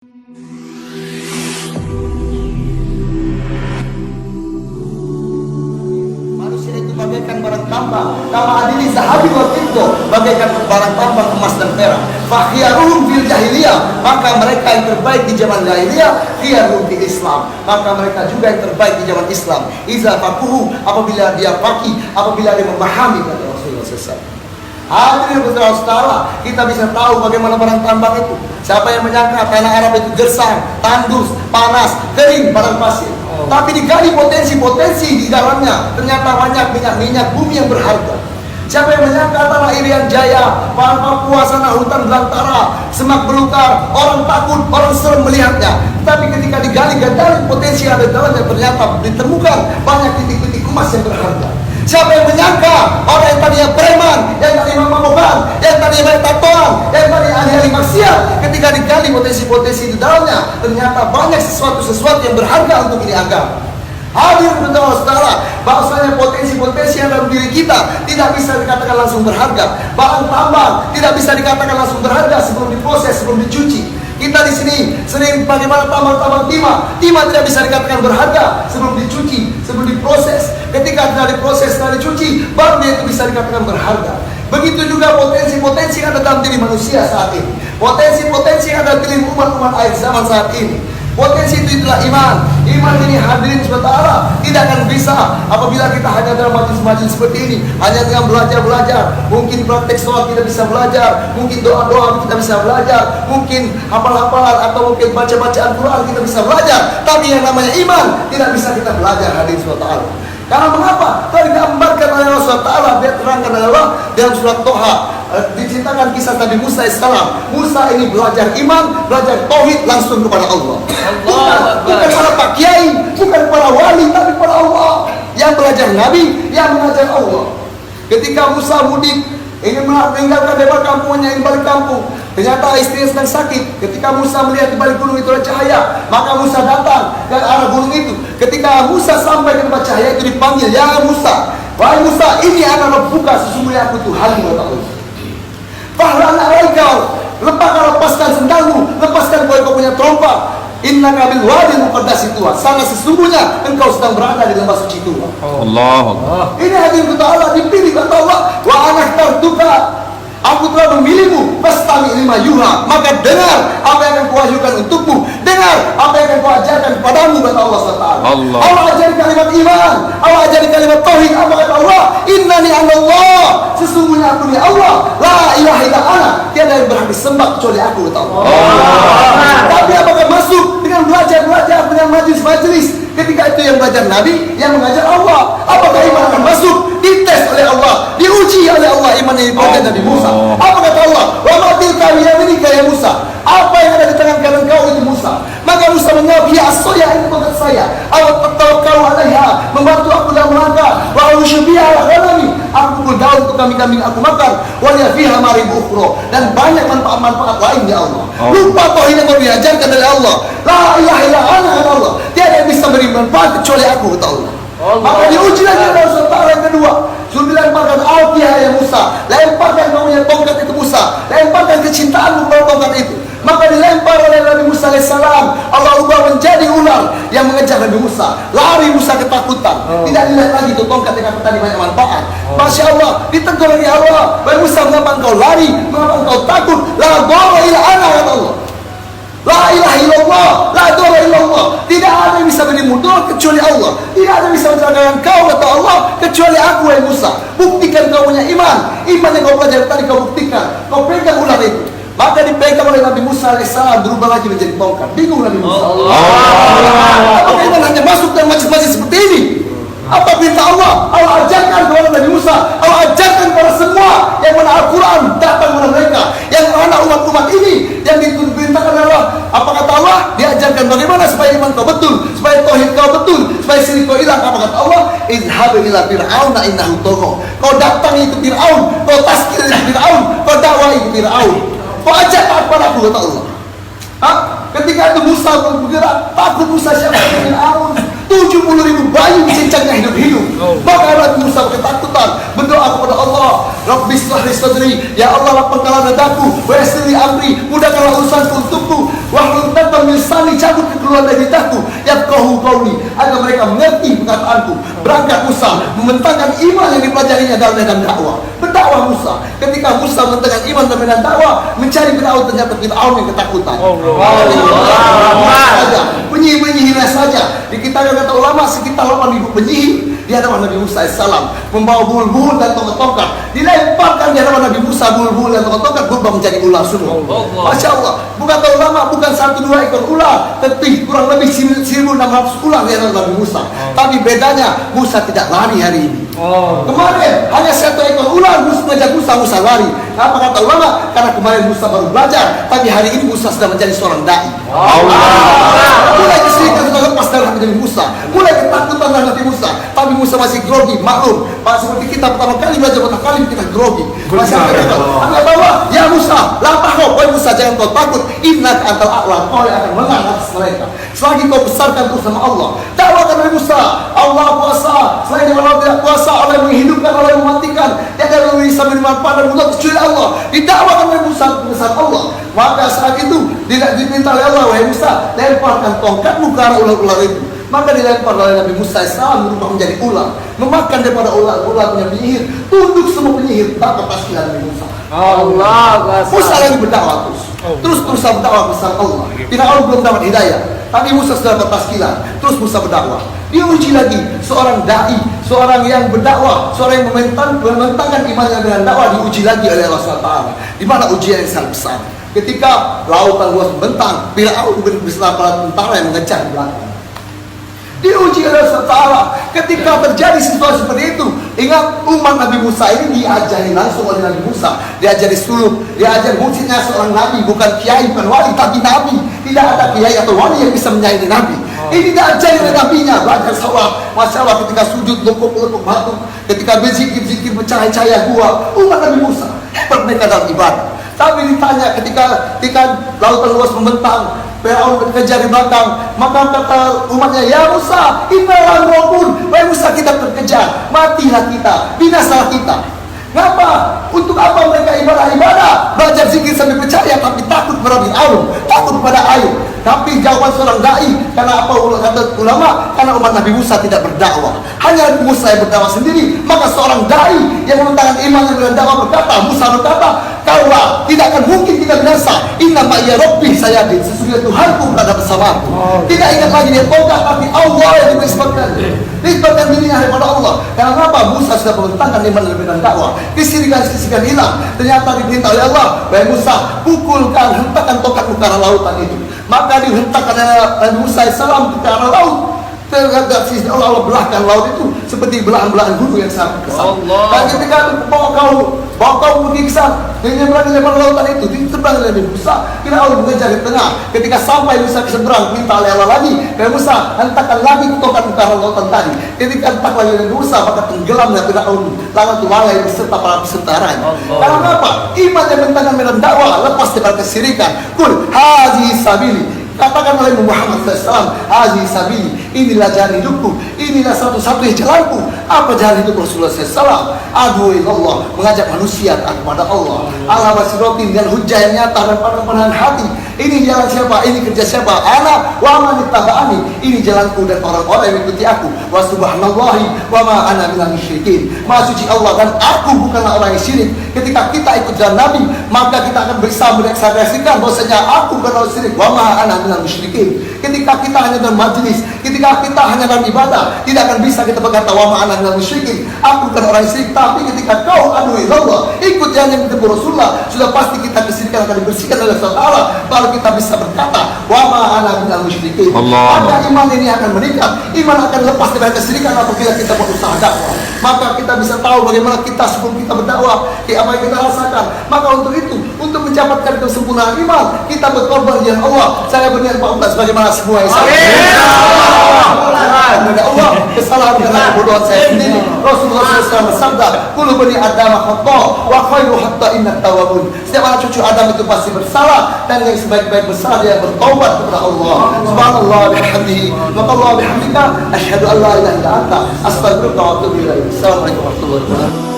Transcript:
Manusia itu bagaikan barang tambang, kama adili zahabi wa fiddah, bagaikan barang tambang emas dan perak. Fakhiyaruhum fil jahiliyah, maka mereka yang terbaik di zaman jahiliyah, khiyaruhum fil Islam, maka mereka juga yang terbaik di zaman Islam. Iza faquhu, apabila dia faqih, apabila dia memahami kata Rasulullah SAW. Hadirin saudara, kita bisa tahu bagaimana barang tambang itu. Siapa yang menyangka tanah Arab itu gersang, tandus, panas, kering, padang pasir. Tapi digali potensi-potensi di dalamnya, ternyata banyak minyak-minyak bumi yang berharga. Siapa yang menyangka tanah Irian Jaya, Papua sana hutan belantara, semak belukar, orang takut, orang serem melihatnya. Tapi ketika digali potensi yang ada di dalamnya, ternyata ditemukan banyak titik-titik emas yang berharga. Siapa yang menyangka orang yang tadinya preman, yang tadinya mabuk-mabukan, yang tadinya main tatoan, yang tadinya ahli-ahli maksiat, ketika digali potensi-potensi di dalamnya, ternyata banyak sesuatu yang berharga untuk ini agama. Hadirin saudara, bahwasanya potensi-potensi yang dalam diri kita tidak bisa dikatakan langsung berharga. Barang tambang tidak bisa dikatakan langsung berharga sebelum diproses, sebelum dicuci. Kita di sini sering bagaimana tambang-tambang timah tidak bisa dikatakan berharga sebelum dicuci, sebelum diproses. Ketika sudah diproses, sudah dicuci, baru dia itu bisa dikatakan berharga. Begitu juga potensi-potensi yang ada dalam diri manusia saat ini, potensi-potensi yang ada dalam diri umat-umat akhir zaman saat ini. Potensi itu itulah iman. Iman ini hadirin sementara tidak akan bisa apabila kita hanya dalam majlis-majlis seperti ini, hanya dengan belajar-belajar. Mungkin praktek sholat kita bisa belajar, mungkin doa-doa kita bisa belajar, mungkin hafal-hafalan atau mungkin baca-bacaan Quran kita bisa belajar. Tapi yang namanya iman tidak bisa kita belajar, hadirin sementara. Karena mengapa? Telah digambarkan oleh Rasulullah, dia terangkan oleh Allah dalam surat Toha. Diceritakan kisah Nabi Musa AS. Musa ini belajar iman, belajar tauhid langsung kepada Allah. Bukan para pak kiai, bukan para wali, tapi para Allah. Yang belajar Nabi, yang mengajar Allah. Ketika Musa mudik, ingin meninggalkan daerah kampungnya, ingin balik kampung. Ternyata istrinya sedang sakit. Ketika Musa melihat di balik gunung itu ada cahaya, maka Musa datang ke arah gunung itu. Ketika Musa sampai ke tempat cahaya itu dipanggil, ya Musa, wahai Musa, ini anak buka, sesungguhnya aku Tuhanmu, kata Allah. Fahlan alaikal, lepaskan sendalmu, lepaskan kau punya trompa. Inna kabil wadi muqaddas itu. Sana sesungguhnya engkau sedang berada di lembah suci tua. Allah. Ini hadirin kata Allah, dipilih kata Allah. Wa anak tartuka, aku telah memilihmu, fastami lima yuha, maka dengar apa yang akan kuwahyukan untukmu, dengar apa yang akan kuajarkan kepadamu, kata Allah SWT. Allah ajari kalimat iman, Allah ajari kalimat tauhid. Apa kata Allah? Innani anallah, sesungguhnya aku ni Allah, la ilaha illa ana, tiada yang berhak disembah kecuali aku, kata Allah. Tapi apakah masuk dengan belajar dengan majlis-majlis? Ketika itu yang belajar Nabi, yang mengajar Allah, apakah iman akan masuk? Dites oleh Allah, diuji oleh Allah iman ini belajar Nabi Musa. Apa kata Allah? Wa ma tilka biyaminika ya Musa, apa yang ada di tangan kanan kau itu Musa? Maka Musa menjawab, ya as-soya, itu tongkat saya. Awat tawakkal alaiha, membantu aku dalam langkah. Wa usybiha ala ghanami, aku pukul daun untuk kambing-kambing aku makan. Wa ya fiha maribu ukhra, dan banyak manfaat-manfaat lain ya Allah. Lupa tauhid yang diajarkan oleh Allah. La ilaha illa ana, kata Allah. Tiada yang bisa beri manfaat kecuali aku, kata Allah. Maka diuji lagi oleh Allah yang kedua. Sudah dilemparkan alfiah ya Musa, lemparkan kau punya tongkat itu Musa, lemparkan kecintaanmu kepada tongkat itu. Maka dilempar oleh Nabi Musa AS. Allah ubah menjadi ular yang mengejar Nabi Musa. Lari Musa ketakutan. Tidak dilihat lagi itu tongkat yang tadi banyak manfaat. Masya Allah, ditegur oleh Allah. Wahai Musa, mengapa engkau lari? Mengapa engkau takut? La dharra illa ana, kata Allah. La ilaha illallah, la dharra illallah. Tidak ada yang bisa beri mudarat kecuali Allah. Tidak ada yang bisa mencelakakan kau, kata Allah, kecuali aku, wahai Musa. Buktikan kau punya iman. Iman yang kau pelajari tadi kau buktikan. Kau pegang ular itu. Maka dipegang oleh Nabi Musa AS, berubah lagi menjadi tongkat. Bingung Nabi Musa. Apakah iman hanya masuk dalam majlis-majlis seperti ini? Apa perintah Allah? Allah ajarkan kepada Nabi Musa, Allah ajarkan kepada semua yang mana Al-Quran datang kepada mereka, yang mana umat-umat ini yang diperintahkan Allah. Apa kata Allah? Diajarkan bagaimana supaya iman kau betul, supaya tauhid kau betul, supaya syirik kau hilang. Apa kata Allah? Idhhab ila fir'aun innahu tagha. Kau datang itu Fir'aun, kau taskir itu Fir'aun, kau dakwah itu Fir'aun. Kau ajak taat padaku, kata Allah. Ketika itu Musa bergerak, takut Musa siapa Fir'aun. 70.000 bayi dicincangnya hidup-hidup. Maka Nabi Musa ketakutan. berdoa kepada Allah, Rabbi shrah li sadri, ya Allah lapangkanlah dadaku, wa yassir li amri, mudahkanlah urusanku untukku, wahlul 'uqdatam min lisani, cabut keluar dari lidahku, yafqahu qawli, agar mereka mengerti perkataanku. Berangkat Musa membentangkan iman yang dipelajarinya dalam medan dakwah. Berdakwah Musa, ketika Musa membentangkan iman dalam medan dakwah, mencari Firaun, ternyata Firaun yang ketakutan. Penyihir saja. Di kita kata ulama sekitar 8.000 penyihir di hadapan Nabi Musa AS, membawa buhul-buhul dan tongkat-tongkat, dilemparkan di hadapan Nabi Musa buhul-buhul dan tongkat-tongkat, berubah menjadi ular semua. Masya Allah, bukan ulama, bukan 1-2 ekor ular, tapi kurang lebih 1.600 ular di hadapan Nabi Musa. Tapi bedanya Musa tidak lari hari ini. Kemarin hanya 1 ekor ular mengajak Musa lari. Apa kata ulama? Karena kemarin Musa baru belajar, tapi hari ini Musa sudah menjadi seorang dai. Mulai kesirikan sudah lepas dari Nabi Musa, mulai ketakutan dari Nabi Musa, tapi Musa masih grogi. Maklum, Pak, seperti kita pertama kali belajar, pertama kali kita grogi. Masih ada bahwa, ya Musa, la takhaf, wahai Musa, jangan kau takut, innaka antal a'la, kau yang akan menang atas mereka. Selagi kau besarkan terus sama Allah, dakwakan Nabi Musa, Allah kuasa, selain Allah tidak kuasa, Allah yang menghidupkan, Allah yang mematikan, tiada yang bisa bermanfaat dan mudah kecuali Allah. Didakwakan Nabi Musa besar Allah. Maka saat itu diminta oleh Allah, wahai Musa, lemparkan tongkatmu ke arah ular-ular itu. Maka dilempar oleh Nabi Musa AS, berubah menjadi ular, memakan daripada ular punya penyihir, tunduk semua penyihir, tak lepas Nabi Musa. Musa lagi berdakwah terus berdakwah besar Allah. Firaun belum dapat hidayah, tapi Musa sudah dapat taskilan. Terus Musa berdakwah. Dia uji lagi seorang dai, seorang yang berdakwah, seorang yang membentangkan imannya dengan dakwah, diuji lagi oleh Allah SWT. Di mana ujian yang sangat besar? Ketika lautan luas membentang, Firaun bersama para tentara yang mengejar di belakang. Diuji oleh Allah. Ketika terjadi situasi seperti itu, ingat umat Nabi Musa ini diajari langsung oleh Nabi Musa, diajari suluk, diajari musiknya seorang nabi, bukan kiai, bukan wali, tapi nabi. Tidak ada kiai atau wali yang bisa menyaingi nabi. Ini diajari oleh nabinya, belajar salat. Masya Allah, ketika sujud lekuk-lekuk batu, ketika berzikir bercahaya-cahaya gua, umat Nabi Musa hebat mereka dalam ibadah. Tapi ditanya ketika lautan luas membentang, Firaun berkejar di belakang, maka kata umatnya, ya Musa, innalah robun, wahai Musa, kita terkejar, matilah kita, binasalah kita. Ngapa? Untuk apa mereka ibadah, belajar zikir sampai percaya, tapi takut kepada Firaun, takut kepada air. Tapi jawaban seorang dai, karena apa kata ulama? Karena umat Nabi Musa tidak berdakwah, hanya Nabi Musa yang berdakwah sendiri. Maka seorang dai yang menentangkan imannya dengan dakwah berkata, Musa berkata, kaulah tidak akan mungkin kita binasa. Inna ma'iya Rabbi sayadin, sesungguhnya Tuhanku berada bersamaku. Tidak ingat lagi dia tongkat, tapi Allah yang dinisbatkan dirinya daripada Allah. Karena apa? Musa sudah membentangkan iman dengan dakwah. Kesirikan hilang. Ternyata diperintah oleh Allah, wahai Musa, pukulkan, hentakkan tongkatmu ke arah lautan itu. Maka dihentakkan Nabi Musa AS ke arah laut. Terhadap sisi Allah belahkan laut itu seperti belahan-belahan gunung yang sangat besar. Dan ketika bawa kau pergi ke sana, dengan lebar lautan itu diterbang oleh Musa, Firaun mengejar di tengah. Ketika sampai Musa ke seberang, minta oleh Allah lagi, dan Musa hentakkan lagi tongkat ke arah lautan tadi. Ketika hentak lagi oleh Musa, maka tenggelamnya Firaun langat walai beserta para pesertaranya. Karena apa? Iman yang mentangkan medan dakwah lepas dari kesirikan. Kul hazihi sabili, katakan oleh Muhammad SAW, hazihi sabili, inilah jalan hidupku, inilah satu-satunya jalanku. Apa jalan hidup Rasulullah SAW? Adu ilallah, mengajak manusia kepada Allah. Allah basiratin, dan hujah yang nyata dan penahan hati. Ini jalan siapa? Ini kerja siapa? Ana wa man ittaba'ani. Ini jalanku dan orang-orang yang mengikuti aku. Wa subhanallahi wa ma ana minal musyrikin. Maha suci Allah dan aku bukanlah orang yang syirik. Ketika kita ikut jalan Nabi, maka kita akan bisa mendeksarasikan bahwasanya aku bukan orang syirik. Wa ma ana minal musyrikin. Ketika kita hanya dalam majlis, ketika kita hanya dalam ibadah, tidak akan bisa kita berkata wa ma ana minal musyrikin, aku bukan orang syirik. Tapi ketika kau adu ilallah, ikut jalan yang ditebur Rasulullah, sudah pasti kita kesyirikan akan dibersihkan oleh Allah. Baru kita bisa berkata wa ma ana minal musyrikin. Maka iman ini akan meningkat, iman akan lepas dari kesyirikan apabila kita berusaha dakwah. Maka kita bisa tahu bagaimana kita sebelum kita berdakwah, apa yang kita rasakan. Maka untuk itu, untuk mendapatkan kesempurnaan iman, kita berkorban di Allah. Saya berniat Pak Ustaz bagaimana semua yang saya Allah, kesalahan dan kebodohan saya sendiri. Rasulullah SAW bersabda, kullu bani Adam khata wa khairu hatta innat tawwabun. Setiap anak cucu Adam itu pasti bersalah, dan yang sebaik-baik bersalah dia bertaubat kepada Allah. Subhanallah bihamdihi, wa Allah bihamdika, asyhadu an la ilaha illa anta, astaghfiruka wa atubu ilaik. Assalamualaikum warahmatullahi wabarakatuh.